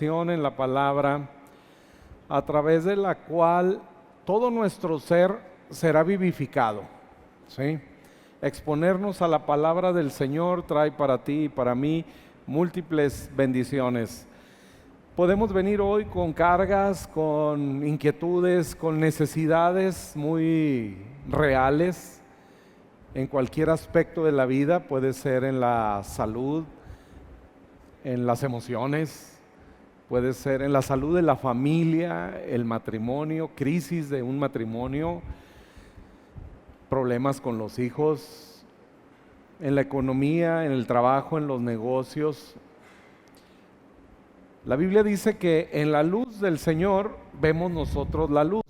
en la palabra, a través de la cual todo nuestro ser será vivificado, ¿sí? Exponernos a la palabra del Señor trae para ti y para mí múltiples bendiciones. Podemos venir hoy con cargas, con inquietudes, con necesidades muy reales en cualquier aspecto de la vida. Puede ser en la salud, en las emociones, puede ser en la salud de la familia, el matrimonio, crisis de un matrimonio, problemas con los hijos, en la economía, en el trabajo, en los negocios. La Biblia dice que en la luz del Señor vemos nosotros la luz.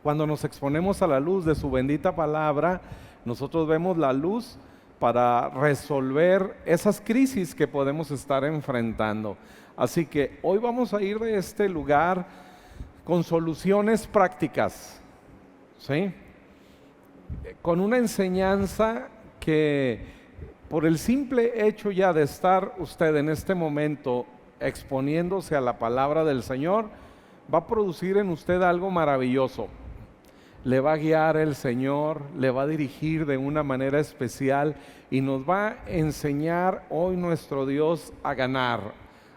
Cuando nos exponemos a la luz de su bendita palabra, nosotros vemos la luz para resolver esas crisis que podemos estar enfrentando. Así que hoy vamos a ir de este lugar con soluciones prácticas, ¿sí? Con una enseñanza que por el simple hecho ya de estar usted en este momento exponiéndose a la palabra del Señor, va a producir en usted algo maravilloso. Le va a guiar el Señor, le va a dirigir de una manera especial y nos va a enseñar hoy nuestro Dios a ganar.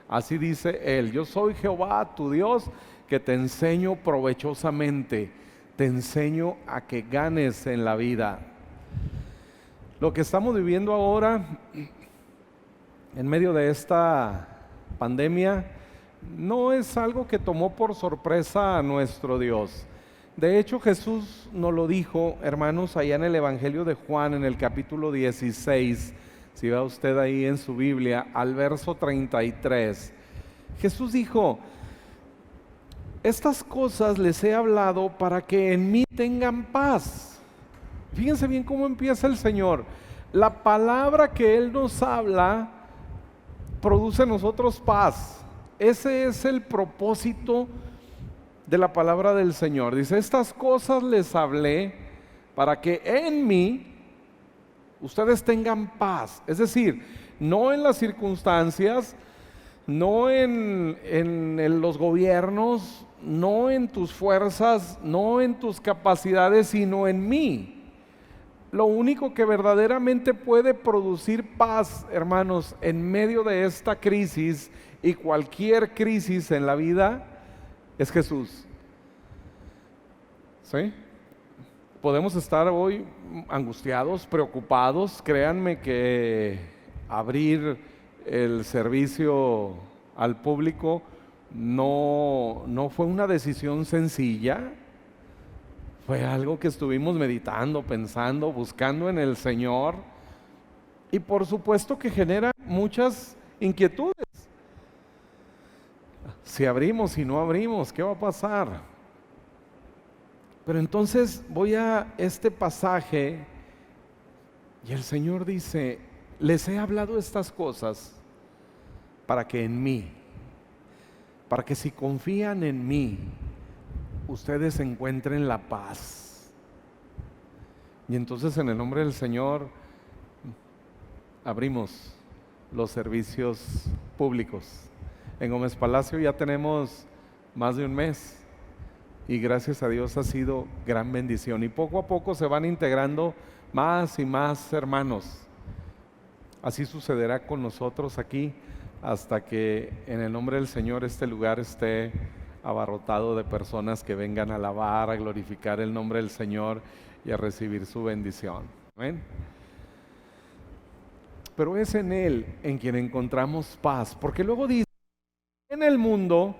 Así dice Él: yo soy Jehová tu Dios, que te enseño provechosamente, te enseño a que ganes en la vida. Lo que estamos viviendo ahora, en medio de esta pandemia, no es algo que tomó por sorpresa a nuestro Dios. De hecho, Jesús nos lo dijo, hermanos, allá en el Evangelio de Juan, en el capítulo 16, si va usted ahí en su Biblia, al verso 33. Jesús dijo: estas cosas les he hablado para que en mí tengan paz. Fíjense bien cómo empieza el Señor. La palabra que Él nos habla produce en nosotros paz. Ese es el propósito de la palabra del Señor. Dice: estas cosas les hablé para que en mí ustedes tengan paz. Es decir, no en las circunstancias, no en los gobiernos, no en tus fuerzas, no en tus capacidades, sino en mí. Lo único que verdaderamente puede producir paz, hermanos, en medio de esta crisis y cualquier crisis en la vida, es Jesús. ¿Sí? Podemos estar hoy angustiados, preocupados. Créanme que abrir el servicio al público no fue una decisión sencilla. Fue algo que estuvimos meditando, pensando, buscando en el Señor. Y por supuesto que genera muchas inquietudes. Si abrimos, si no abrimos, ¿qué va a pasar? Pero entonces voy a este pasaje y el Señor dice: les he hablado estas cosas para que en mí, para que si confían en mí, ustedes encuentren la paz. Y entonces, en el nombre del Señor, abrimos los servicios públicos. En Gómez Palacio ya tenemos más de un mes y gracias a Dios ha sido gran bendición, y poco a poco se van integrando más y más hermanos. Así sucederá con nosotros aquí hasta que en el nombre del Señor este lugar esté abarrotado de personas que vengan a alabar, a glorificar el nombre del Señor y a recibir su bendición. ¿Amén? Pero es en Él en quien encontramos paz, porque luego dice: en el mundo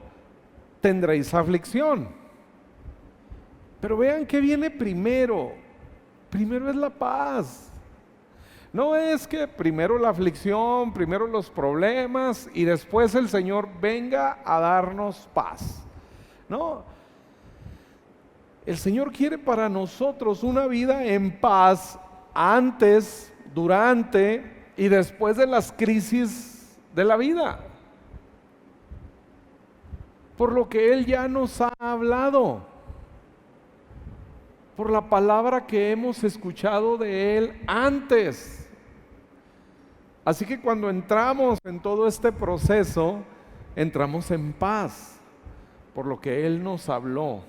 tendréis aflicción. Pero vean que viene primero. Primero es la paz. No es que primero la aflicción, primero los problemas y después el Señor venga a darnos paz. No, el Señor quiere para nosotros una vida en paz antes, durante y después de las crisis de la vida, por lo que Él ya nos ha hablado, por la palabra que hemos escuchado de Él antes. Así que cuando entramos en todo este proceso, entramos en paz por lo que Él nos habló,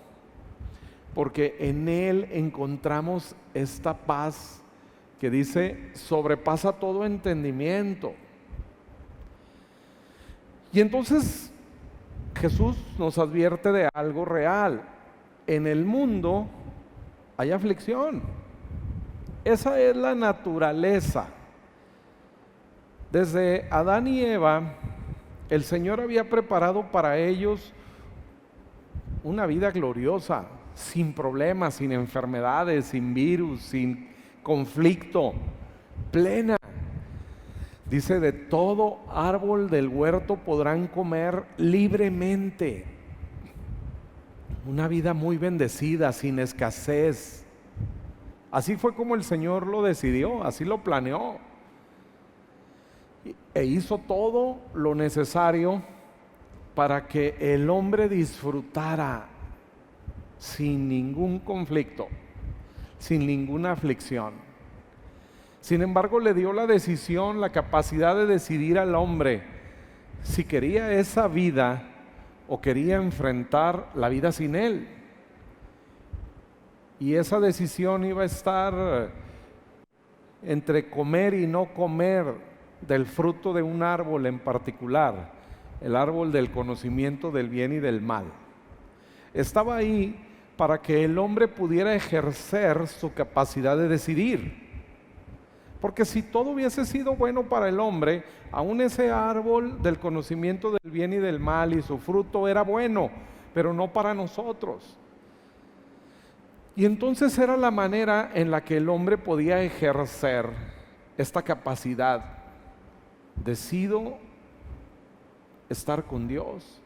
porque en Él encontramos esta paz que dice sobrepasa todo entendimiento. Y entonces Jesús nos advierte de algo real. En el mundo hay aflicción. Esa es la naturaleza. Desde Adán y Eva, el Señor había preparado para ellos una vida gloriosa, sin problemas, sin enfermedades, sin virus, sin conflicto, plena. Dice, de todo árbol del huerto podrán comer libremente. Una vida muy bendecida, sin escasez. Así fue como el Señor lo decidió, así lo planeó. E hizo todo lo necesario para que el hombre disfrutara sin ningún conflicto, sin ninguna aflicción. Sin embargo, le dio la decisión, la capacidad de decidir al hombre si quería esa vida o quería enfrentar la vida sin él. Y esa decisión iba a estar entre comer y no comer del fruto de un árbol en particular, el árbol del conocimiento del bien y del mal. Estaba ahí para que el hombre pudiera ejercer su capacidad de decidir. Porque si todo hubiese sido bueno para el hombre, aún ese árbol del conocimiento del bien y del mal y su fruto era bueno, pero no para nosotros. Y entonces era la manera en la que el hombre podía ejercer esta capacidad. Decido estar con Dios,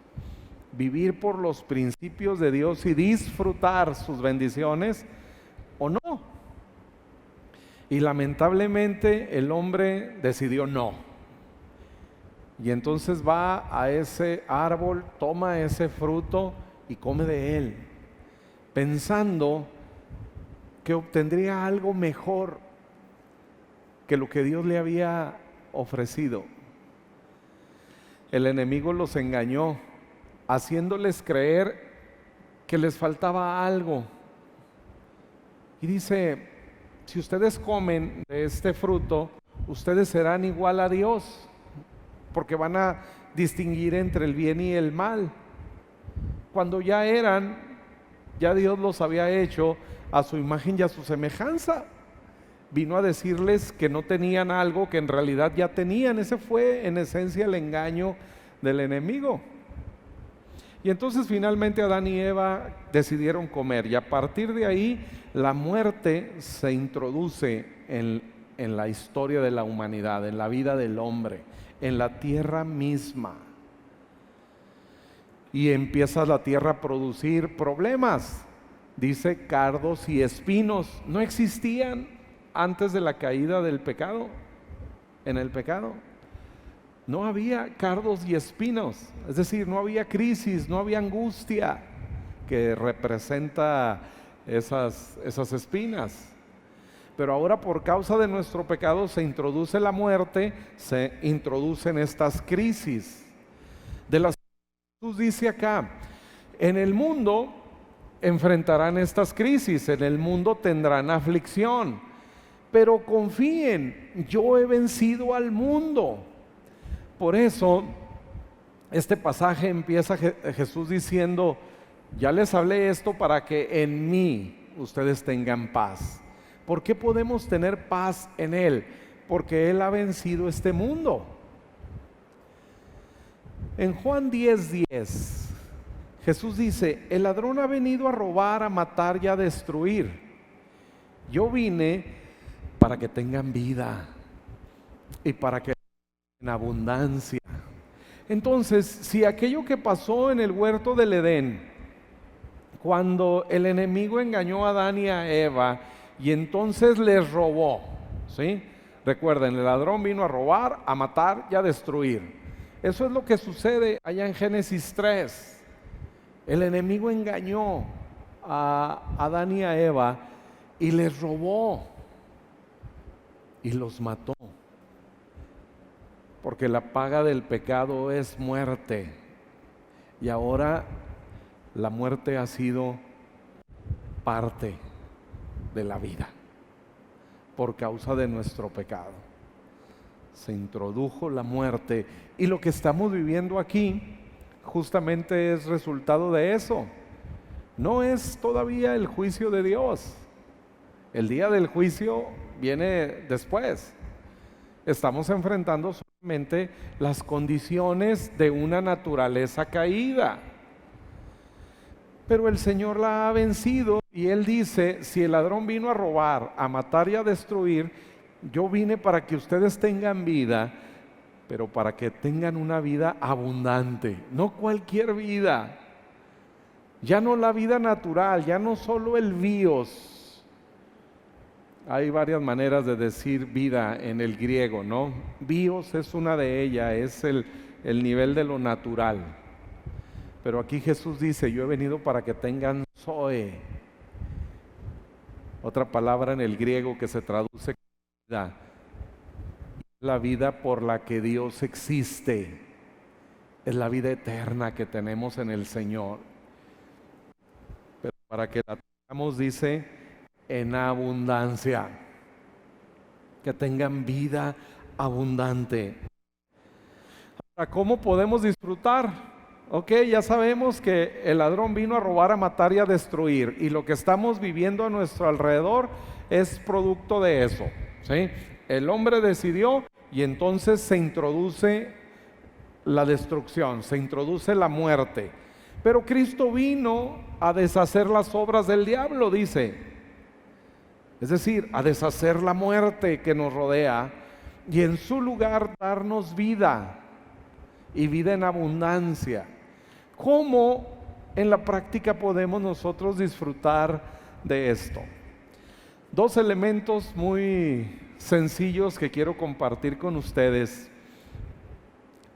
vivir por los principios de Dios y disfrutar sus bendiciones o no. Y lamentablemente el hombre decidió no. Y entonces va a ese árbol, toma ese fruto y come de él, pensando que obtendría algo mejor que lo que Dios le había ofrecido. El enemigo los engañó, haciéndoles creer que les faltaba algo. Y dice, si ustedes comen de este fruto, ustedes serán igual a Dios, porque van a distinguir entre el bien y el mal. Cuando ya Dios los había hecho a su imagen y a su semejanza. Vino a decirles que no tenían algo que en realidad ya tenían. Ese fue en esencia el engaño del enemigo. Y entonces finalmente Adán y Eva decidieron comer, y a partir de ahí la muerte se introduce en la historia de la humanidad, en la vida del hombre, en la tierra misma. Y empieza la tierra a producir problemas. Dice cardos y espinos. No existían antes de la caída del pecado, en el pecado. No había cardos y espinos, es decir, no había crisis, no había angustia que representa esas espinas. Pero ahora, por causa de nuestro pecado, se introduce la muerte, se introducen estas crisis, de las que Jesús dice acá: en el mundo enfrentarán estas crisis, en el mundo tendrán aflicción, pero confíen, yo he vencido al mundo. Por eso, este pasaje empieza Jesús diciendo, ya les hablé esto para que en mí ustedes tengan paz. ¿Por qué podemos tener paz en Él? Porque Él ha vencido este mundo. En Juan 10:10, Jesús dice, el ladrón ha venido a robar, a matar y a destruir. Yo vine para que tengan vida y para que en abundancia. Entonces, si aquello que pasó en el huerto del Edén, cuando el enemigo engañó a Adán y a Eva y entonces les robó, ¿sí? Recuerden, el ladrón vino a robar, a matar y a destruir. Eso es lo que sucede allá en Génesis 3. El enemigo engañó a Adán y a Eva y les robó y los mató. Porque la paga del pecado es muerte, y ahora la muerte ha sido parte de la vida por causa de nuestro pecado. Se introdujo la muerte y lo que estamos viviendo aquí justamente es resultado de eso. No es todavía el juicio de Dios. El día del juicio viene después. Estamos enfrentando solamente las condiciones de una naturaleza caída. Pero el Señor la ha vencido y Él dice, si el ladrón vino a robar, a matar y a destruir, yo vine para que ustedes tengan vida, pero para que tengan una vida abundante, no cualquier vida. Ya no la vida natural, ya no solo el bios. Hay varias maneras de decir vida en el griego, ¿no? Bios es una de ellas, es el nivel de lo natural. Pero aquí Jesús dice, yo he venido para que tengan zoe. Otra palabra en el griego que se traduce como vida. La vida por la que Dios existe. Es la vida eterna que tenemos en el Señor. Pero para que la tengamos, dice, en abundancia. Que tengan vida abundante. Ahora, ¿cómo podemos disfrutar? Ok, ya sabemos que el ladrón vino a robar, a matar y a destruir, y lo que estamos viviendo a nuestro alrededor es producto de eso, ¿sí? El hombre decidió y entonces se introduce la destrucción, se introduce la muerte. Pero Cristo vino a deshacer las obras del diablo, dice. Es decir, a deshacer la muerte que nos rodea y en su lugar darnos vida y vida en abundancia. ¿Cómo en la práctica podemos nosotros disfrutar de esto? Dos elementos muy sencillos que quiero compartir con ustedes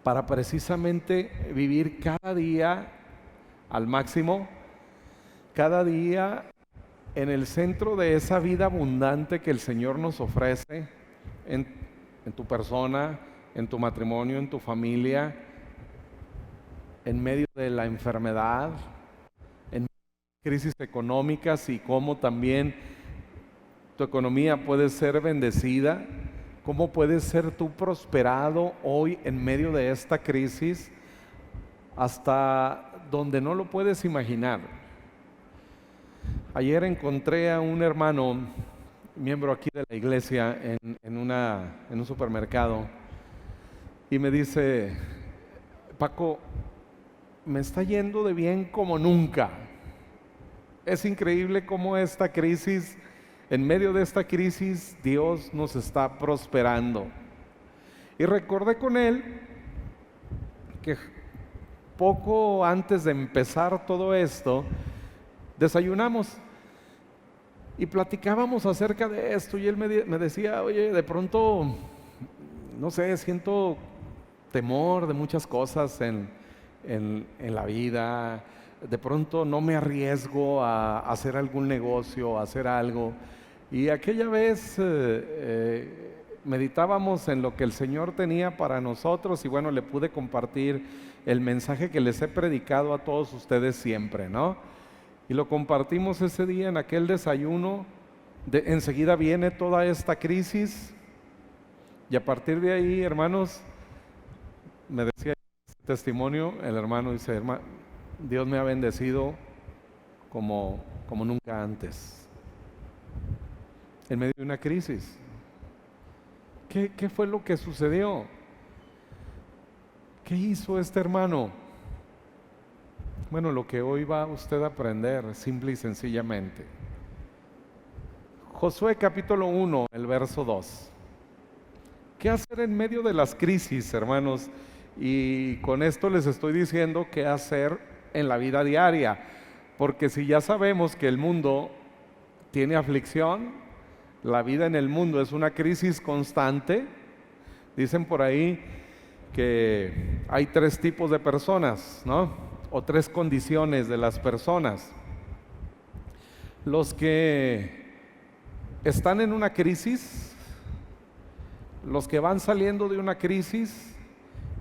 para precisamente vivir cada día al máximo, cada día en el centro de esa vida abundante que el Señor nos ofrece en tu persona, en tu matrimonio, en tu familia, en medio de la enfermedad, en crisis económicas y cómo también tu economía puede ser bendecida, cómo puedes ser tú prosperado hoy en medio de esta crisis hasta donde no lo puedes imaginar. Ayer encontré a un hermano, miembro aquí de la iglesia, en un supermercado y me dice, Paco, me está yendo de bien como nunca. Es increíble cómo esta crisis, en medio de esta crisis, Dios nos está prosperando. Y recordé con él que poco antes de empezar todo esto, desayunamos y platicábamos acerca de esto y él me decía, oye, de pronto, no sé, siento temor de muchas cosas en la vida, de pronto no me arriesgo a hacer algún negocio, a hacer algo. Y aquella vez meditábamos en lo que el Señor tenía para nosotros y bueno, le pude compartir el mensaje que les he predicado a todos ustedes siempre, ¿no? Y lo compartimos ese día en aquel desayuno. Enseguida viene toda esta crisis y a partir de ahí, hermanos, me decía testimonio, el hermano dice, hermano, Dios me ha bendecido como nunca antes, en medio de una crisis. ¿Qué fue lo que sucedió? ¿Qué hizo este hermano? Bueno, lo que hoy va usted a aprender, simple y sencillamente. Josué capítulo 1, el verso 2. ¿Qué hacer en medio de las crisis, hermanos? Y con esto les estoy diciendo qué hacer en la vida diaria, porque si ya sabemos que el mundo tiene aflicción, la vida en el mundo es una crisis constante. Dicen por ahí que hay tres tipos de personas, ¿no? O tres condiciones de las personas. Los que están en una crisis, los que van saliendo de una crisis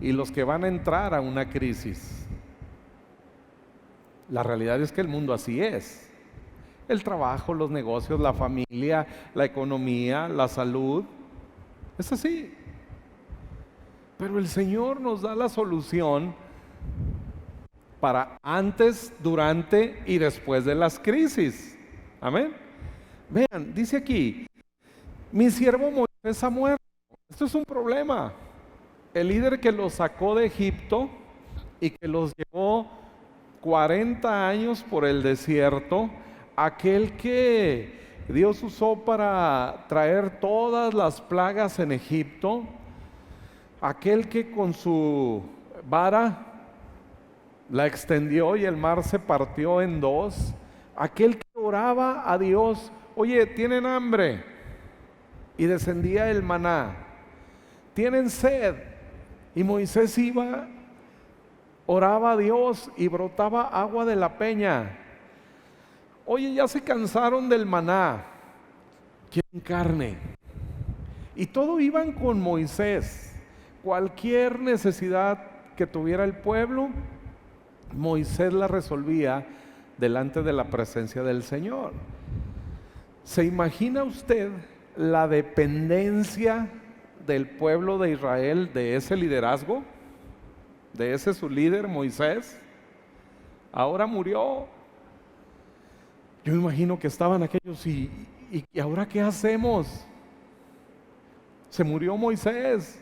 y los que van a entrar a una crisis. La realidad es que el mundo así es. El trabajo, los negocios, la familia, la economía, la salud, es así. Pero el Señor nos da la solución para antes, durante y después de las crisis. Amén. Vean, dice aquí, mi siervo Moisés ha muerto. Esto es un problema. El líder que los sacó de Egipto y que los llevó 40 años por el desierto, aquel que Dios usó para traer todas las plagas en Egipto, aquel que con su vara la extendió y el mar se partió en dos, aquel que oraba a Dios, oye, tienen hambre, y descendía el maná, tienen sed, y Moisés iba, oraba a Dios y brotaba agua de la peña. Oye, ya se cansaron del maná, quieren carne. Y todo iban con Moisés. Cualquier necesidad que tuviera el pueblo, Moisés la resolvía delante de la presencia del Señor. ¿Se imagina usted la dependencia del pueblo de Israel de ese liderazgo? De ese su líder, Moisés. Ahora murió. Yo me imagino que estaban aquellos y ahora ¿qué hacemos? Se murió Moisés,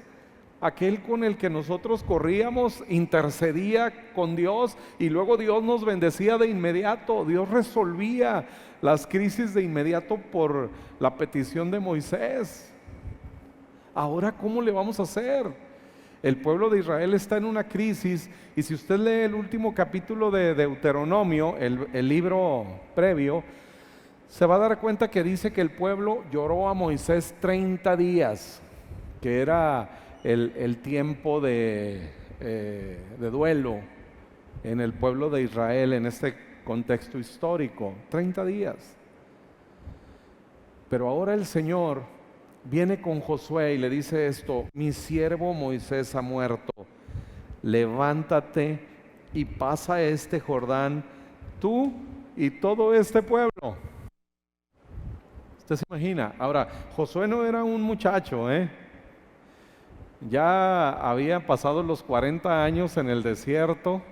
aquel con el que nosotros corríamos, intercedía con Dios y luego Dios nos bendecía de inmediato. Dios resolvía las crisis de inmediato por la petición de Moisés. Ahora ¿cómo le vamos a hacer? El pueblo de Israel está en una crisis, y si usted lee el último capítulo de Deuteronomio, el libro previo, se va a dar cuenta que dice que el pueblo lloró a Moisés 30 días, que era el tiempo de duelo en el pueblo de Israel en este contexto histórico, 30 días. Pero ahora el Señor viene con Josué y le dice esto: mi siervo Moisés ha muerto, levántate y pasa este Jordán, tú y todo este pueblo. Usted se imagina. Ahora, Josué no era un muchacho, ya había pasado los 40 años en el desierto,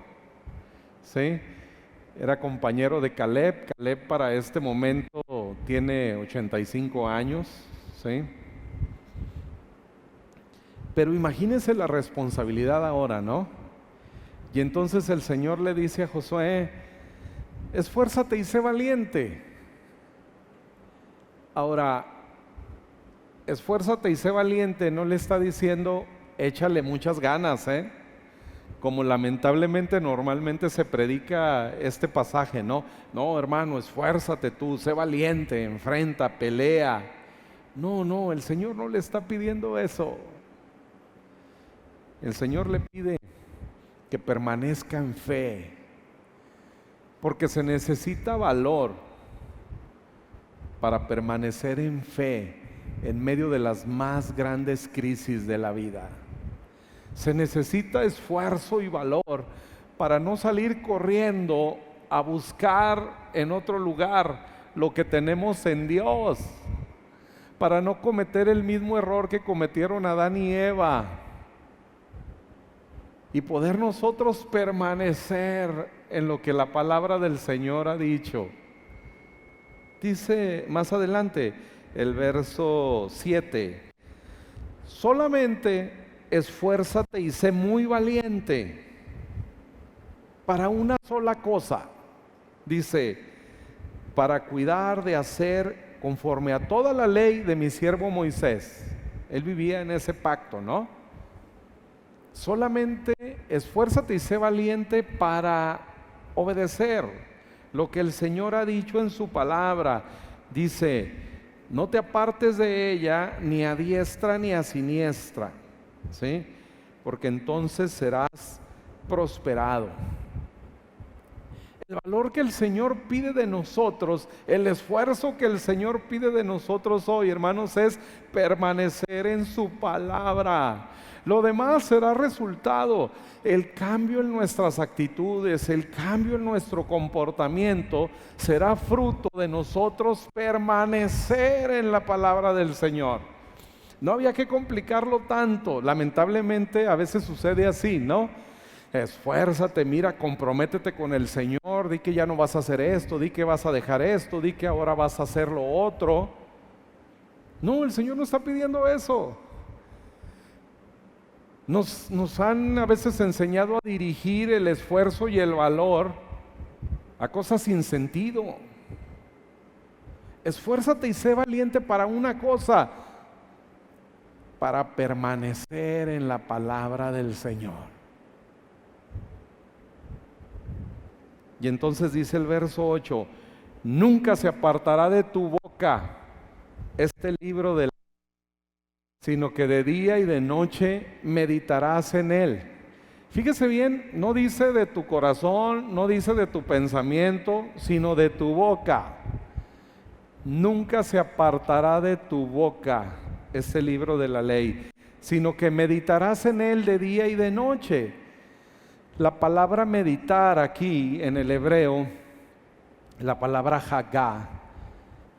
¿sí? Era compañero de Caleb. Caleb para este momento tiene 85 años, ¿sí? Pero imagínense la responsabilidad ahora, ¿no? Y entonces el Señor le dice a Josué: esfuérzate y sé valiente. Ahora, esfuérzate y sé valiente no le está diciendo échale muchas ganas, como lamentablemente normalmente se predica este pasaje, ¿no? No, hermano, esfuérzate tú, sé valiente, enfrenta, pelea. No, el Señor no le está pidiendo eso. El Señor le pide que permanezca en fe, porque se necesita valor para permanecer en fe en medio de las más grandes crisis de la vida. Se necesita esfuerzo y valor para no salir corriendo a buscar en otro lugar lo que tenemos en Dios, para no cometer el mismo error que cometieron Adán y Eva, y poder nosotros permanecer en lo que la palabra del Señor ha dicho. Dice más adelante el verso 7: solamente esfuérzate y sé muy valiente para una sola cosa. Dice: para cuidar de hacer conforme a toda la ley de mi siervo Moisés. Él vivía en ese pacto, ¿no? Solamente esfuérzate y sé valiente para obedecer lo que el Señor ha dicho en su palabra. Dice: no te apartes de ella ni a diestra ni a siniestra, ¿sí? Porque entonces serás prosperado. El valor que el Señor pide de nosotros, el esfuerzo que el Señor pide de nosotros hoy, hermanos, es permanecer en su palabra. Lo demás será resultado. El cambio en nuestras actitudes, el cambio en nuestro comportamiento será fruto de nosotros permanecer en la palabra del Señor. No había que complicarlo tanto. Lamentablemente a veces sucede así, ¿no? Esfuérzate, mira, comprométete con el Señor, di que ya no vas a hacer esto, di que vas a dejar esto, di que ahora vas a hacer lo otro. No, el Señor no está pidiendo eso. Nos han a veces enseñado a dirigir el esfuerzo y el valor a cosas sin sentido. Esfuérzate y sé valiente para una cosa, para permanecer en la palabra del Señor. Y entonces dice el verso 8, nunca se apartará de tu boca este libro de la ley, sino que de día y de noche meditarás en él. Fíjese bien, no dice de tu corazón, no dice de tu pensamiento, sino de tu boca. Nunca se apartará de tu boca este libro de la ley, sino que meditarás en él de día y de noche. La palabra meditar aquí en el hebreo, la palabra hagá,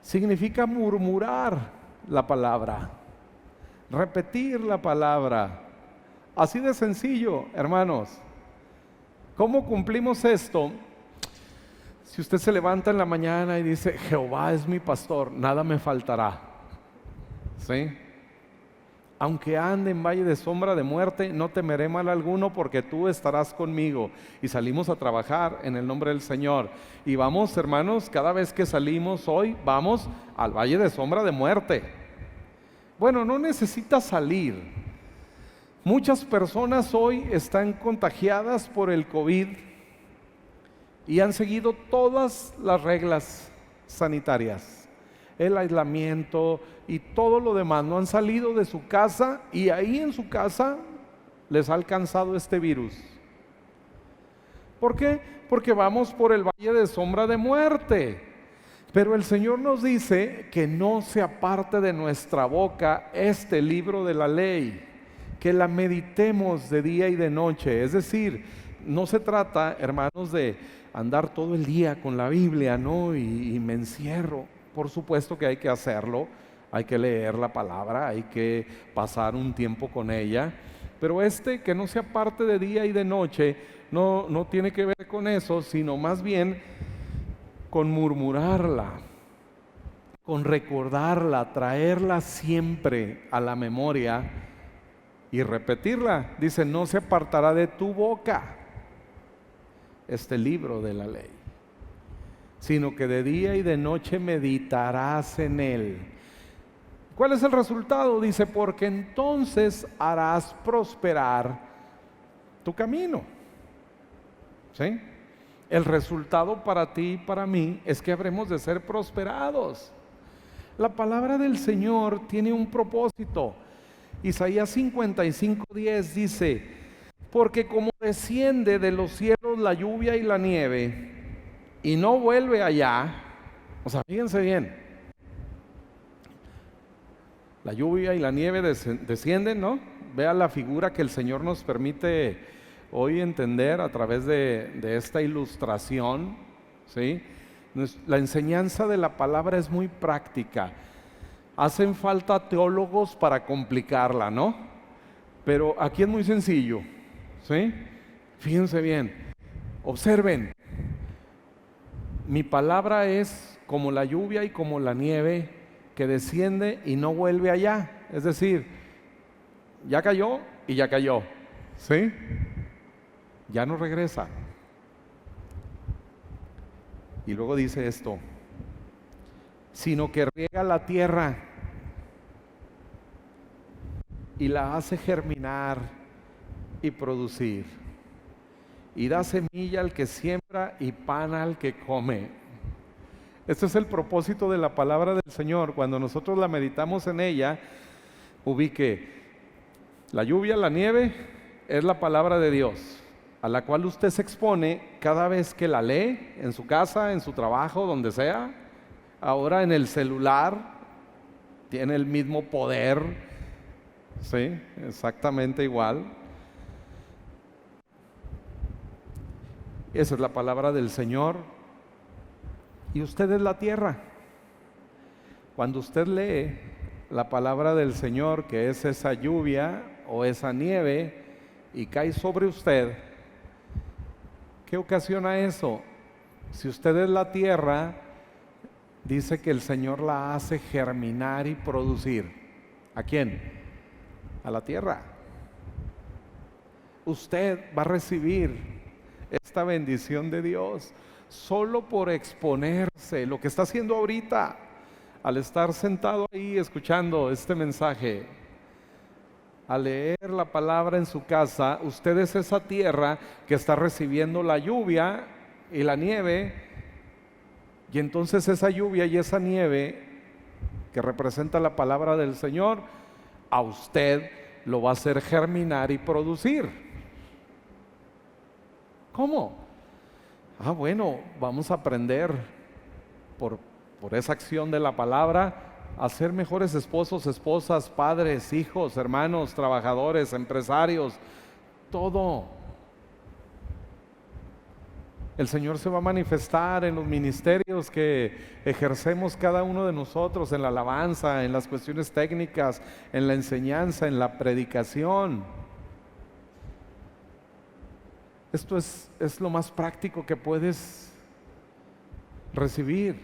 significa murmurar la palabra, repetir la palabra. Así de sencillo, hermanos. ¿Cómo cumplimos esto? Si usted se levanta en la mañana y dice, Jehová es mi pastor, nada me faltará. ¿Sí? Aunque ande en valle de sombra de muerte, no temeré mal alguno, porque tú estarás conmigo. Y salimos a trabajar en el nombre del Señor. Y vamos, hermanos, cada vez que salimos hoy, vamos al valle de sombra de muerte. Bueno, no necesita salir. Muchas personas hoy están contagiadas por el COVID y han seguido todas las reglas sanitarias, el aislamiento y todo lo demás. No han salido de su casa y ahí en su casa les ha alcanzado este virus. ¿Por qué? Porque vamos por el valle de sombra de muerte. Pero el Señor nos dice que no se aparte de nuestra boca este libro de la ley, que la meditemos de día y de noche. Es decir, no se trata, hermanos, de andar todo el día con la Biblia, ¿no? Y me encierro. Por supuesto que hay que hacerlo, hay que leer la palabra, hay que pasar un tiempo con ella, pero que no sea parte de día y de noche, no tiene que ver con eso, sino más bien con murmurarla, con recordarla, traerla siempre a la memoria y repetirla. Dice, no se apartará de tu boca este libro de la ley, sino que de día y de noche meditarás en él. ¿Cuál es el resultado? Dice, porque entonces harás prosperar tu camino. ¿Sí? El resultado para ti y para mí es que habremos de ser prosperados. La palabra del Señor tiene un propósito. Isaías 55:10 dice, porque como desciende de los cielos la lluvia y la nieve, y no vuelve allá, o sea, fíjense bien, la lluvia y la nieve descienden, ¿no? Vea la figura que el Señor nos permite hoy entender a través de esta ilustración, ¿sí? La enseñanza de la palabra es muy práctica. Hacen falta teólogos para complicarla, ¿no? Pero aquí es muy sencillo, ¿sí? Fíjense bien, observen. Mi palabra es como la lluvia y como la nieve que desciende y no vuelve allá. Es decir, ya cayó y ya cayó, ¿sí? Ya no regresa. Y luego dice esto, sino que riega la tierra y la hace germinar y producir, y da semilla al que siembra y pan al que come. Este es el propósito de la palabra del Señor. Cuando nosotros la meditamos en ella, ubique la lluvia, la nieve, es la palabra de Dios. a la cual usted se expone cada vez que la lee, en su casa, en su trabajo, donde sea. Ahora en el celular tiene el mismo poder, sí, exactamente igual. Esa es la palabra del Señor. Y usted es la tierra. Cuando usted lee la palabra del Señor, que es esa lluvia o esa nieve, y cae sobre usted, ¿qué ocasiona eso? Si usted es la tierra, dice que el Señor la hace germinar y producir. ¿A quién? A la tierra. Usted va a recibir esta bendición de Dios solo por exponerse, lo que está haciendo ahorita, al estar sentado ahí escuchando este mensaje, al leer la palabra en su casa. Usted es esa tierra que está recibiendo la lluvia y la nieve, y entonces esa lluvia y esa nieve que representa la palabra del Señor, a usted lo va a hacer germinar y producir. ¿Cómo? Bueno, vamos a aprender por esa acción de la palabra a ser mejores esposos, esposas, padres, hijos, hermanos, trabajadores, empresarios, todo. El Señor se va a manifestar en los ministerios que ejercemos cada uno de nosotros, en la alabanza, en las cuestiones técnicas, en la enseñanza, en la predicación. Esto es lo más práctico que puedes recibir.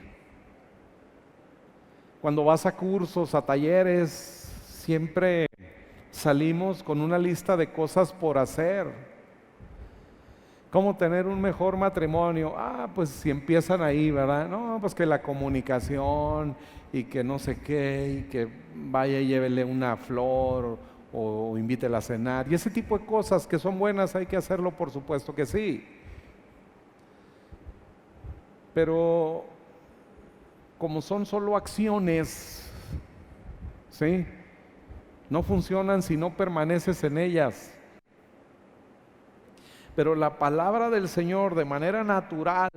Cuando vas a cursos, a talleres, siempre salimos con una lista de cosas por hacer. ¿Cómo tener un mejor matrimonio? Pues si empiezan ahí, ¿verdad? No, pues que la comunicación y que no sé qué, y que vaya y llévele una flor o invítela a cenar. Y ese tipo de cosas que son buenas, hay que hacerlo, por supuesto que sí. Pero como son solo acciones, ¿sí? No funcionan si no permaneces en ellas. Pero la palabra del Señor de manera natural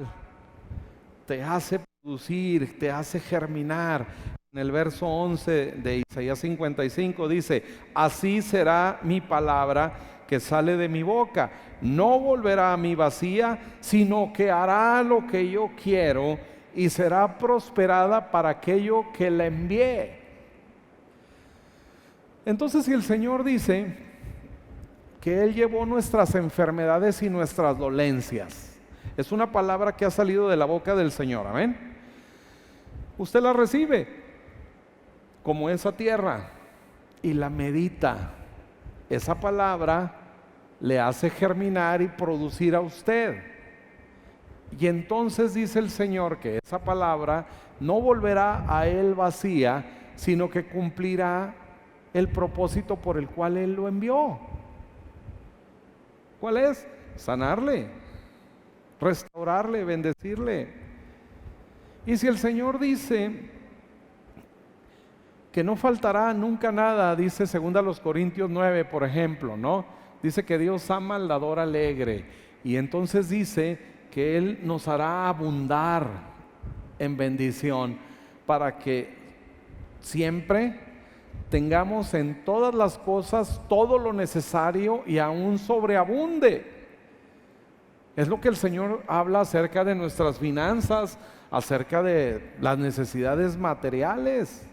te hace producir, te hace germinar. En el verso 11 de Isaías 55 dice: así será mi palabra que sale de mi boca. No volverá a mí vacía, sino que hará lo que yo quiero y será prosperada para aquello que la envié. Entonces, si el Señor dice que Él llevó nuestras enfermedades y nuestras dolencias, es una palabra que ha salido de la boca del Señor, amén. Usted la recibe como esa tierra y la medita. Esa palabra le hace germinar y producir a usted. Y entonces dice el Señor que esa palabra no volverá a Él vacía, sino que cumplirá el propósito por el cual Él lo envió. ¿Cuál es? Sanarle, restaurarle, bendecirle. Y si el Señor dice que no faltará nunca nada, dice 2 Corintios 9, por ejemplo, ¿no? Dice que Dios ama al dador alegre, y entonces dice que Él nos hará abundar en bendición para que siempre tengamos en todas las cosas todo lo necesario y aún sobreabunde. Es lo que el Señor habla acerca de nuestras finanzas, acerca de las necesidades materiales.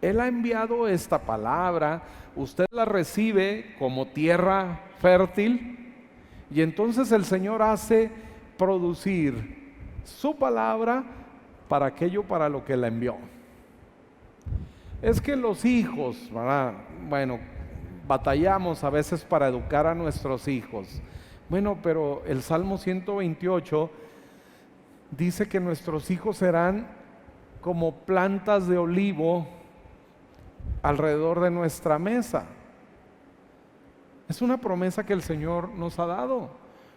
Él ha enviado esta palabra, usted la recibe como tierra fértil, y entonces el Señor hace producir su palabra para aquello para lo que la envió. Es que los hijos, ¿verdad? Bueno, batallamos a veces para educar a nuestros hijos. Bueno, pero el Salmo 128 dice que nuestros hijos serán como plantas de olivo alrededor de nuestra mesa. Es una promesa que el Señor nos ha dado.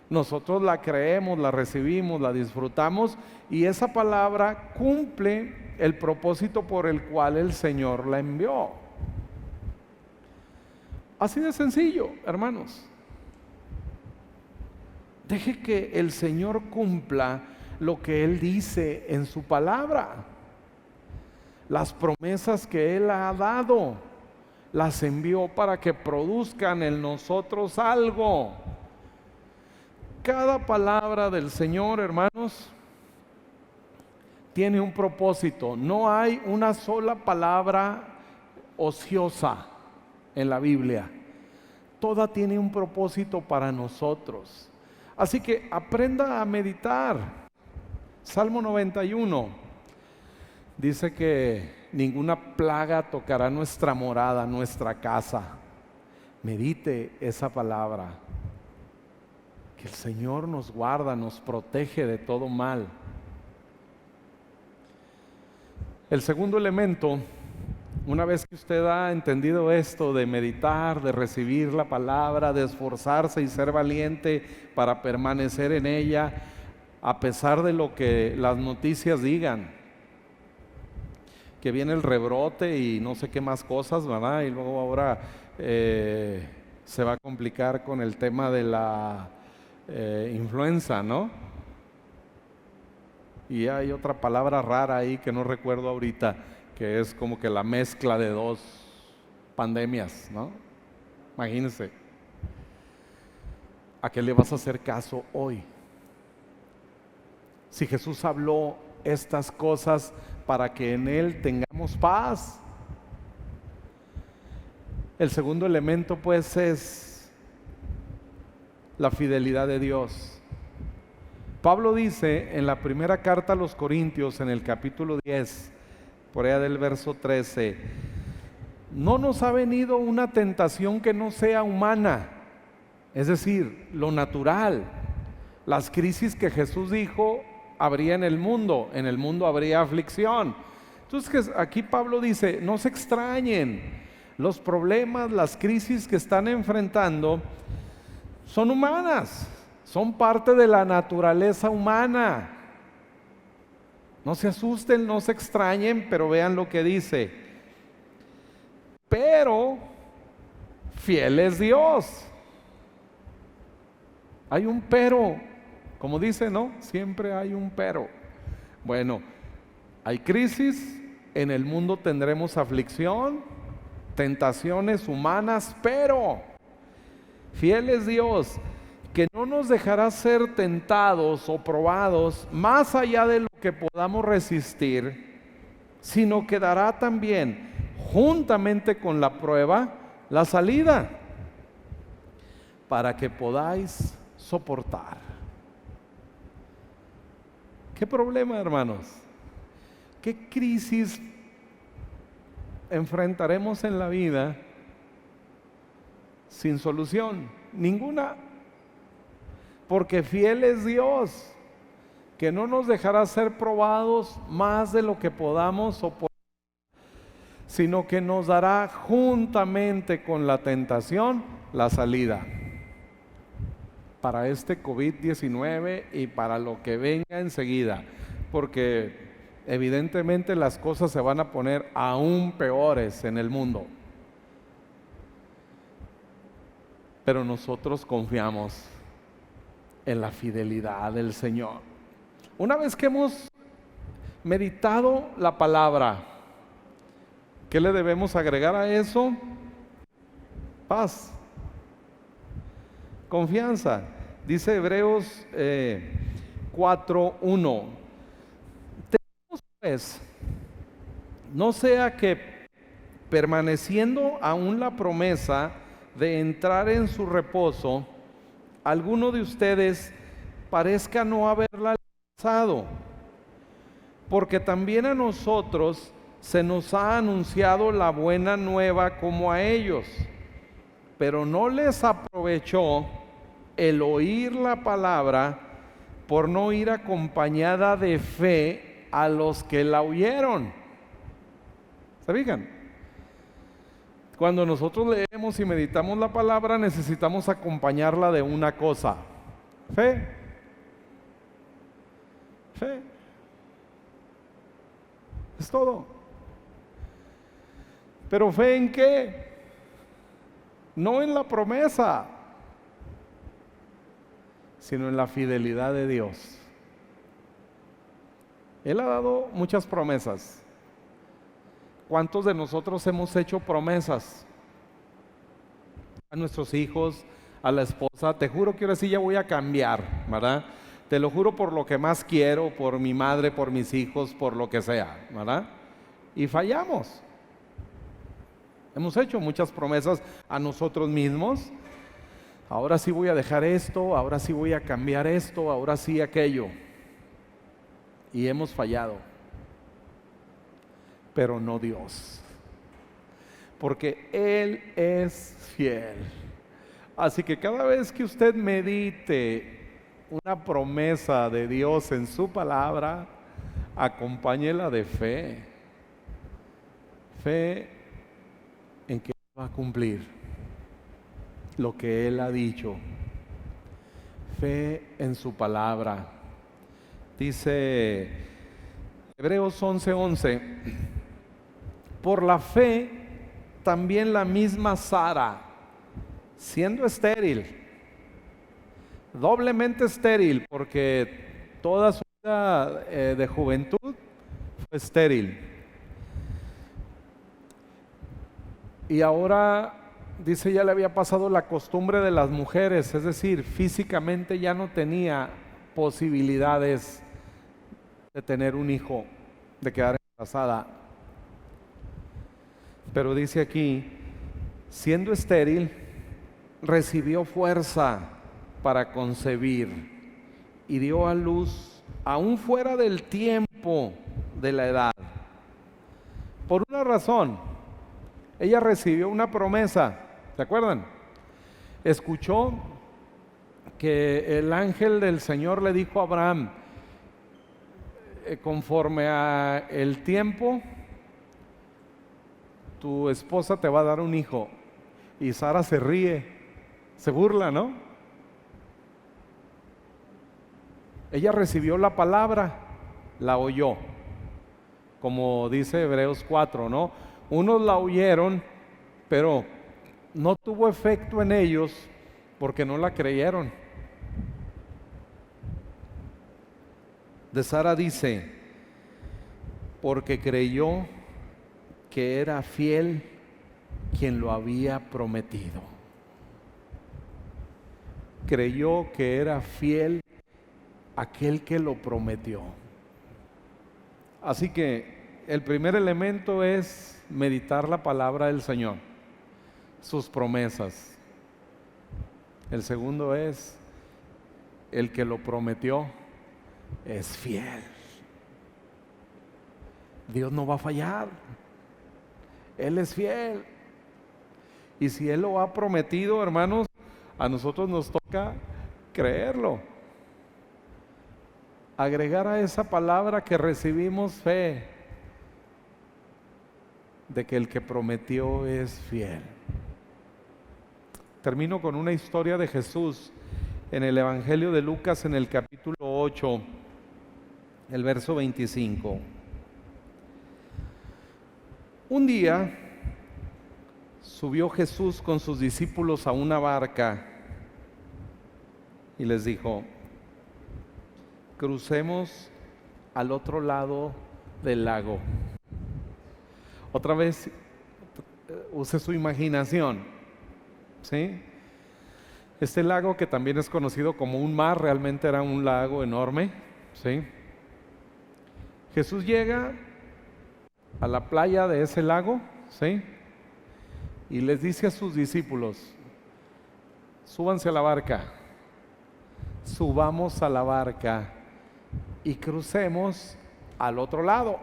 Nosotros la creemos, la recibimos, la disfrutamos, y esa palabra cumple el propósito por el cual el Señor la envió. Así de sencillo, hermanos. Deje que el Señor cumpla lo que Él dice en su palabra. Las promesas que Él ha dado, las envió para que produzcan en nosotros algo. Cada palabra del Señor, hermanos, tiene un propósito. No hay una sola palabra ociosa en la Biblia. Toda tiene un propósito para nosotros. Así que aprenda a meditar. Salmo 91 dice que ninguna plaga tocará nuestra morada, nuestra casa. Medite esa palabra. Que el Señor nos guarda, nos protege de todo mal. El segundo elemento, una vez que usted ha entendido esto de meditar, de recibir la palabra, de esforzarse y ser valiente para permanecer en ella, a pesar de lo que las noticias digan, que viene el rebrote y no sé qué más cosas, ¿verdad? Y luego ahora se va a complicar con el tema de la influenza, ¿no? Y hay otra palabra rara ahí que no recuerdo ahorita, que es como que la mezcla de dos pandemias, ¿no? Imagínense. ¿A qué le vas a hacer caso hoy? Si Jesús habló estas cosas para que en Él tengamos paz. El segundo elemento pues es la fidelidad de Dios. Pablo dice en la primera carta a los Corintios, en el capítulo 10, por allá del verso 13, no nos ha venido una tentación que no sea humana, es decir, lo natural, las crisis que Jesús dijo habría en el mundo habría aflicción. Entonces aquí Pablo dice, no se extrañen, los problemas, las crisis que están enfrentando son humanas. Son parte de la naturaleza humana. No se asusten, no se extrañen, pero vean lo que dice. Pero fiel es Dios. Hay un pero, como dice, ¿no? Siempre hay un pero. Bueno, hay crisis, en el mundo tendremos aflicción, tentaciones humanas, pero fiel es Dios, que no nos dejará ser tentados o probados más allá de lo que podamos resistir, sino que dará también, juntamente con la prueba, la salida, para que podáis soportar. ¿Qué problema, hermanos? ¿Qué crisis enfrentaremos en la vida sin solución? Ninguna. Porque fiel es Dios, que no nos dejará ser probados más de lo que podamos soportar, sino que nos dará juntamente con la tentación la salida para este COVID-19 y para lo que venga enseguida, porque evidentemente las cosas se van a poner aún peores en el mundo. Pero nosotros confiamos en la fidelidad del Señor. Una vez que hemos meditado la palabra, ¿qué le debemos agregar a eso? Paz, confianza. Dice Hebreos 4:1. Tenemos pues, no sea que permaneciendo aún la promesa de entrar en su reposo, alguno de ustedes parezca no haberla alcanzado, porque también a nosotros se nos ha anunciado la buena nueva como a ellos, pero no les aprovechó el oír la palabra por no ir acompañada de fe a los que la oyeron. ¿Se fijan? Cuando nosotros leemos y meditamos la palabra, necesitamos acompañarla de una cosa: fe. Fe. Es todo. ¿Pero fe en qué? No en la promesa, sino en la fidelidad de Dios. Él ha dado muchas promesas. ¿Cuántos de nosotros hemos hecho promesas a nuestros hijos, a la esposa? Te juro que ahora sí ya voy a cambiar, ¿verdad? Te lo juro por lo que más quiero, por mi madre, por mis hijos, por lo que sea, ¿verdad? Y fallamos. Hemos hecho muchas promesas a nosotros mismos. Ahora sí voy a dejar esto, ahora sí voy a cambiar esto, ahora sí aquello. Y hemos fallado. Pero no Dios. Porque Él es fiel. Así que cada vez que usted medite una promesa de Dios en su palabra, acompáñela de fe. Fe en que va a cumplir lo que Él ha dicho. Fe en su palabra. Dice Hebreos 11:11, por la fe también la misma Sara, siendo estéril, doblemente estéril, porque toda su vida de juventud fue estéril. Y ahora, dice, ya le había pasado la costumbre de las mujeres, es decir, físicamente ya no tenía posibilidades de tener un hijo, de quedar embarazada. Pero dice aquí, siendo estéril, recibió fuerza para concebir y dio a luz aún fuera del tiempo de la edad. Por una razón, ella recibió una promesa, ¿se acuerdan? Escuchó que el ángel del Señor le dijo a Abraham, conforme a el tiempo, tu esposa te va a dar un hijo. Y Sara se ríe, se burla, ¿no? Ella recibió la palabra, la oyó, como dice Hebreos 4, ¿no? Unos la oyeron, pero no tuvo efecto en ellos porque no la creyeron. De Sara dice, porque creyó que era fiel quien lo había prometido. Creyó que era fiel aquel que lo prometió. Así que el primer elemento es meditar la palabra del Señor, sus promesas. El segundo es, el que lo prometió es fiel. Dios no va a fallar. Él es fiel. Y si Él lo ha prometido, hermanos, a nosotros nos toca creerlo. Agregar a esa palabra que recibimos fe de que el que prometió es fiel. Termino con una historia de Jesús en el Evangelio de Lucas, en el capítulo 8, el verso 25. Un día subió Jesús con sus discípulos a una barca y les dijo, crucemos al otro lado del lago. Otra vez, use su imaginación, ¿sí? Este lago, que también es conocido como un mar, realmente era un lago enorme, ¿sí? Jesús llega a la playa de ese lago, ¿sí? Y les dice a sus discípulos, súbanse a la barca, subamos a la barca y crucemos al otro lado.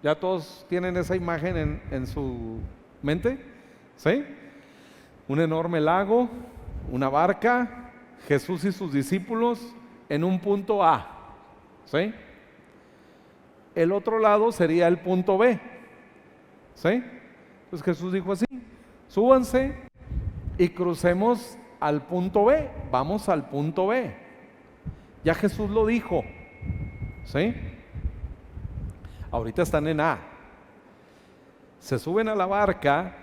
¿Ya todos tienen esa imagen en su mente? ¿Sí? Un enorme lago, una barca, Jesús y sus discípulos en un punto A, ¿sí? El otro lado sería el punto B, ¿sí? Entonces Jesús dijo así, súbanse y crucemos al punto B, vamos al punto B. Ya Jesús lo dijo, ¿sí? Ahorita están en A. Se suben a la barca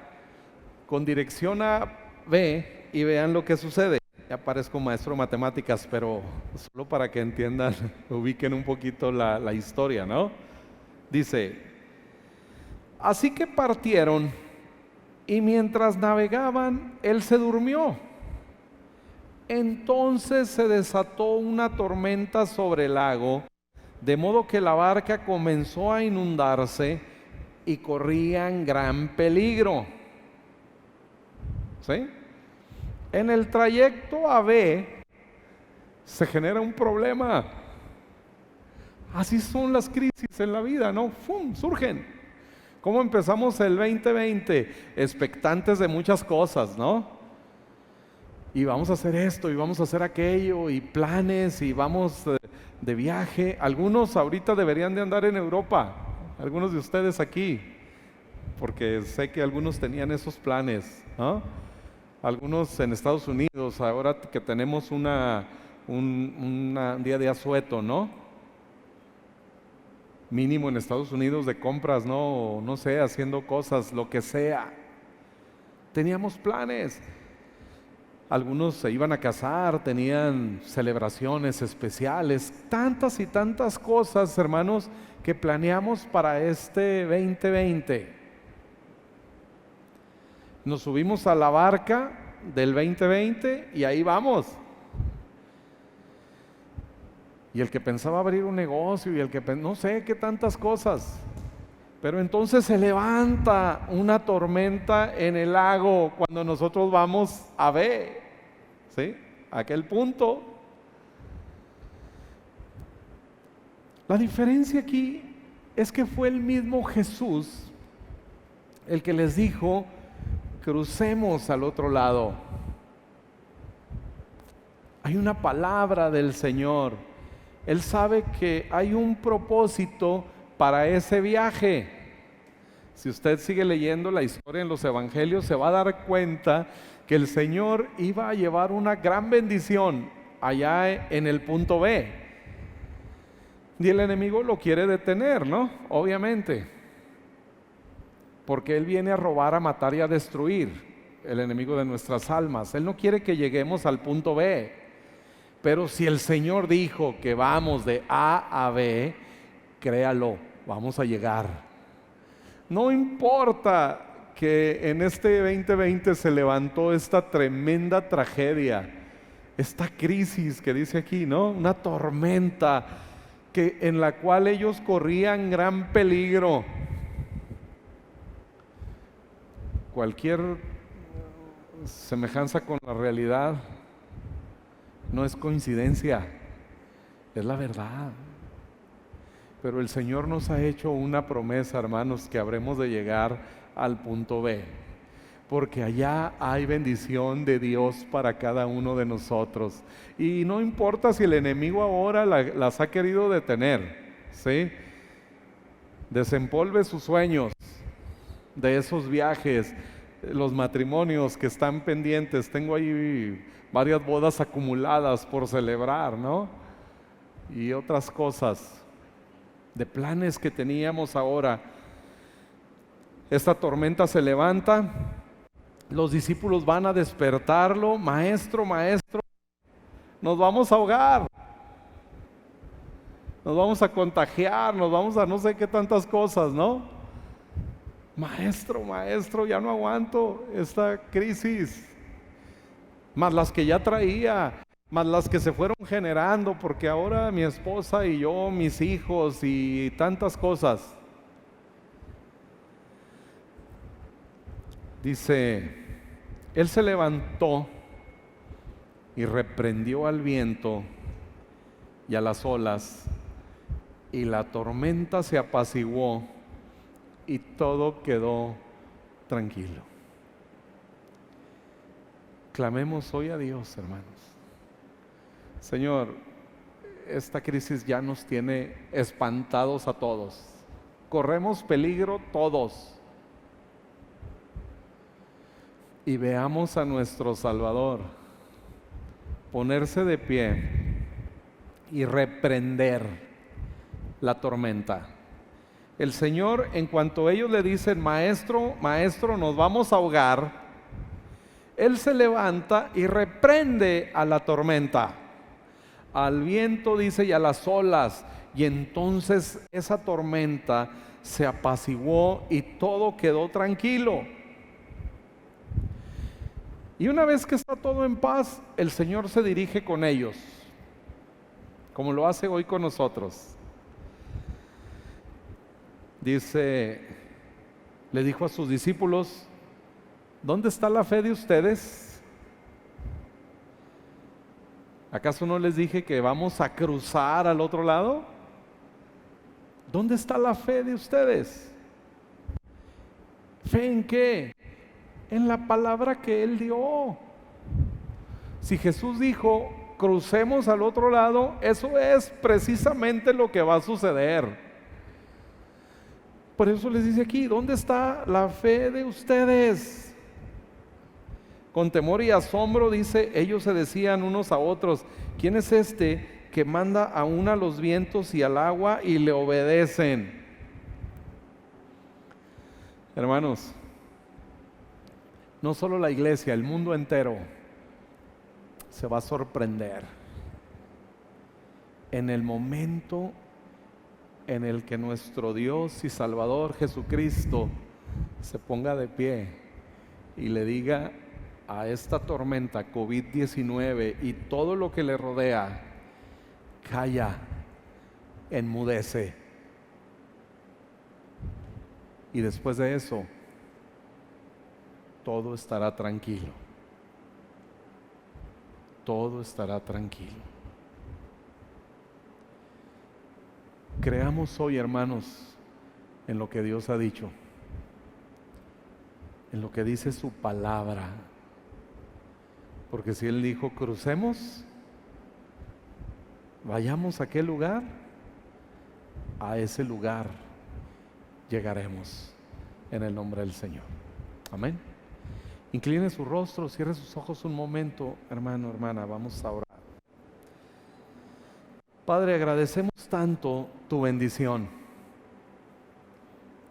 con dirección a B y vean lo que sucede. Ya parezco maestro de matemáticas, pero solo para que entiendan, ubiquen un poquito la historia, ¿no? Dice, así que partieron y mientras navegaban, él se durmió. Entonces se desató una tormenta sobre el lago, de modo que la barca comenzó a inundarse y corrían gran peligro. ¿Sí? En el trayecto a B se genera un problema. Así son las crisis en la vida, ¿no? ¡Fum! Surgen. ¿Cómo empezamos el 2020? Expectantes de muchas cosas, ¿no? Y vamos a hacer esto, y vamos a hacer aquello, y planes, y vamos de viaje. Algunos ahorita deberían de andar en Europa, algunos de ustedes aquí, porque sé que algunos tenían esos planes, ¿no? Algunos en Estados Unidos, ahora que tenemos un día de asueto, ¿no? Mínimo en Estados Unidos de compras, ¿no? No sé, haciendo cosas, lo que sea. Teníamos planes. Algunos se iban a casar, tenían celebraciones especiales, tantas y tantas cosas, hermanos, que planeamos para este 2020. Nos subimos a la barca del 2020 y ahí vamos. Y el que pensaba abrir un negocio y el que no sé qué tantas cosas. Pero entonces se levanta una tormenta en el lago cuando nosotros vamos a ver, ¿sí? Aquel punto. La diferencia aquí es que fue el mismo Jesús el que les dijo, crucemos al otro lado. Hay una palabra del Señor. Él sabe que hay un propósito para ese viaje. Si usted sigue leyendo la historia en los evangelios, se va a dar cuenta que el Señor iba a llevar una gran bendición allá en el punto B. Y el enemigo lo quiere detener, ¿no? Obviamente. Porque Él viene a robar, a matar y a destruir, el enemigo de nuestras almas. Él no quiere que lleguemos al punto B. Pero si el Señor dijo que vamos de A a B, créalo, vamos a llegar. No importa que en este 2020 se levantó esta tremenda tragedia, esta crisis que dice aquí, ¿no? Una tormenta en la cual ellos corrían gran peligro. Cualquier semejanza con la realidad no es coincidencia, es la verdad. Pero el Señor nos ha hecho una promesa, hermanos, que habremos de llegar al punto B, porque allá hay bendición de Dios para cada uno de nosotros. Y no importa si el enemigo ahora las ha querido detener, ¿sí? Desempolve sus sueños de esos viajes, los matrimonios que están pendientes. Tengo ahí varias bodas acumuladas por celebrar, ¿no? Y otras cosas, de planes que teníamos ahora. Esta tormenta se levanta, los discípulos van a despertarlo, maestro, maestro, nos vamos a ahogar, nos vamos a contagiar, nos vamos a no sé qué tantas cosas, ¿no? Maestro, maestro, ya no aguanto esta crisis, más las que ya traía, más las que se fueron generando, porque ahora mi esposa y yo, mis hijos y tantas cosas. Dice, él se levantó y reprendió al viento y a las olas, y la tormenta se apaciguó y todo quedó tranquilo. Clamemos hoy a Dios, hermanos. Señor, esta crisis ya nos tiene espantados a todos. Corremos peligro todos. Y veamos a nuestro Salvador ponerse de pie y reprender la tormenta. El Señor, en cuanto ellos le dicen, maestro, maestro, nos vamos a ahogar, Él se levanta y reprende a la tormenta, al viento, dice, y a las olas. Y entonces esa tormenta se apaciguó y todo quedó tranquilo. Y una vez que está todo en paz, el Señor se dirige con ellos, como lo hace hoy con nosotros. Dice, le dijo a sus discípulos: ¿dónde está la fe de ustedes? ¿Acaso no les dije que vamos a cruzar al otro lado? ¿Dónde está la fe de ustedes? ¿Fe en qué? En la palabra que Él dio. Si Jesús dijo, crucemos al otro lado, eso es precisamente lo que va a suceder. Por eso les dice aquí, ¿dónde está la fe de ustedes? Con temor y asombro, dice, ellos se decían unos a otros: ¿quién es este que manda aún a los vientos y al agua y le obedecen? Hermanos, no solo la iglesia, el mundo entero se va a sorprender en el momento en el que nuestro Dios y Salvador Jesucristo se ponga de pie y le diga a esta tormenta COVID-19 y todo lo que le rodea: calla, enmudece. Y después de eso, todo estará tranquilo. Todo estará tranquilo. Creamos hoy, hermanos, en lo que Dios ha dicho, en lo que dice su palabra. Porque si Él dijo, crucemos, vayamos a aquel lugar, a ese lugar llegaremos en el nombre del Señor. Amén. Incline su rostro, cierre sus ojos un momento, hermano, hermana, vamos a orar. Padre, agradecemos tanto tu bendición.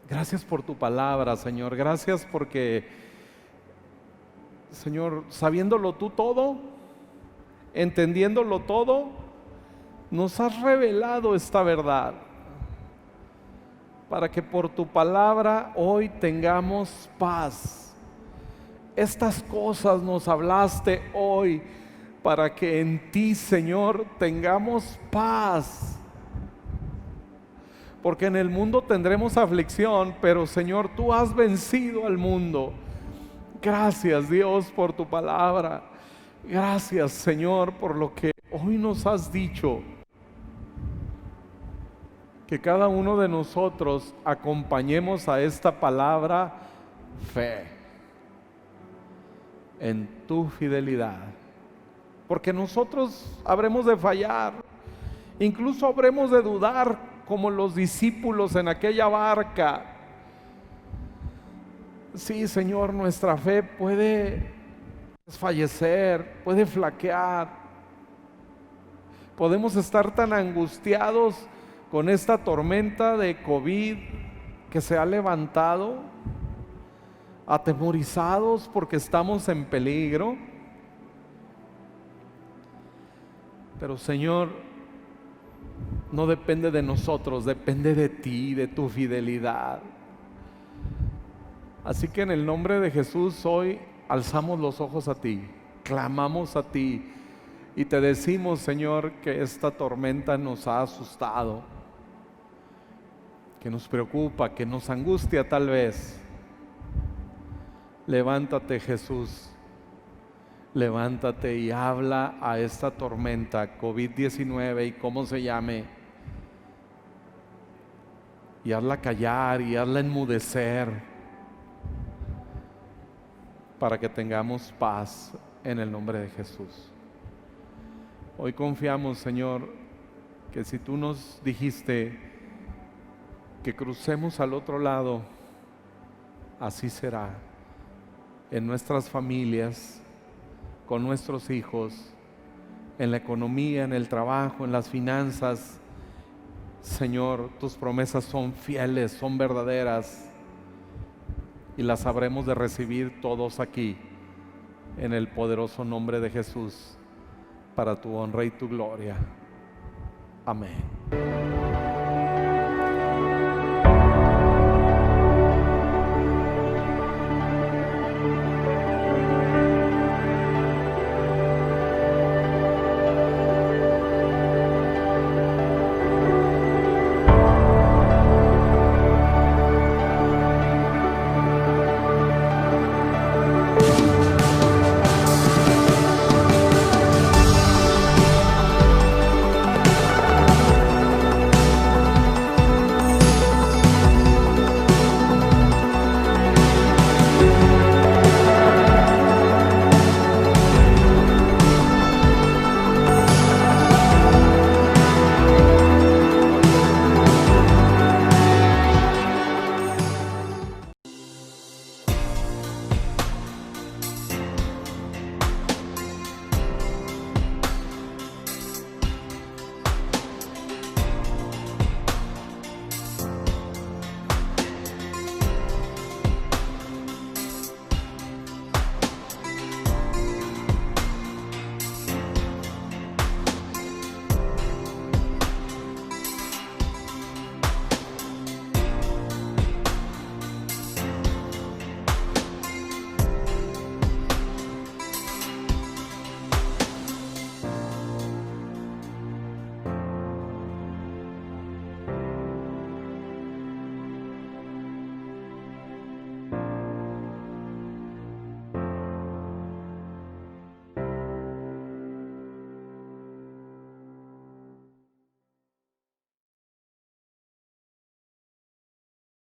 Gracias por tu palabra, Señor. Gracias porque, Señor, sabiéndolo tú todo, entendiéndolo todo, nos has revelado esta verdad, para que por tu palabra hoy tengamos paz. Estas cosas nos hablaste hoy para que en ti, Señor, tengamos paz. Porque en el mundo tendremos aflicción, pero Señor, tú has vencido al mundo. Gracias, Dios, por tu palabra. Gracias, Señor, por lo que hoy nos has dicho. Que cada uno de nosotros acompañemos a esta palabra fe en tu fidelidad, porque nosotros habremos de fallar, incluso habremos de dudar como los discípulos en aquella barca. Sí, Señor, nuestra fe puede desfallecer, puede flaquear, podemos estar tan angustiados con esta tormenta de COVID que se ha levantado, atemorizados porque estamos en peligro. Pero Señor, no depende de nosotros, depende de ti, de tu fidelidad. Así que en el nombre de Jesús hoy alzamos los ojos a ti, clamamos a ti y te decimos, Señor, que esta tormenta nos ha asustado, que nos preocupa, que nos angustia tal vez. Levántate, Jesús, levántate y habla a esta tormenta COVID-19 y cómo se llame, y hazla callar y hazla enmudecer, para que tengamos paz en el nombre de Jesús. Hoy confiamos, Señor, que si tú nos dijiste que crucemos al otro lado, así será en nuestras familias, con nuestros hijos, en la economía, en el trabajo, en las finanzas. Señor, tus promesas son fieles, son verdaderas y las habremos de recibir todos aquí en el poderoso nombre de Jesús, para tu honra y tu gloria. Amén.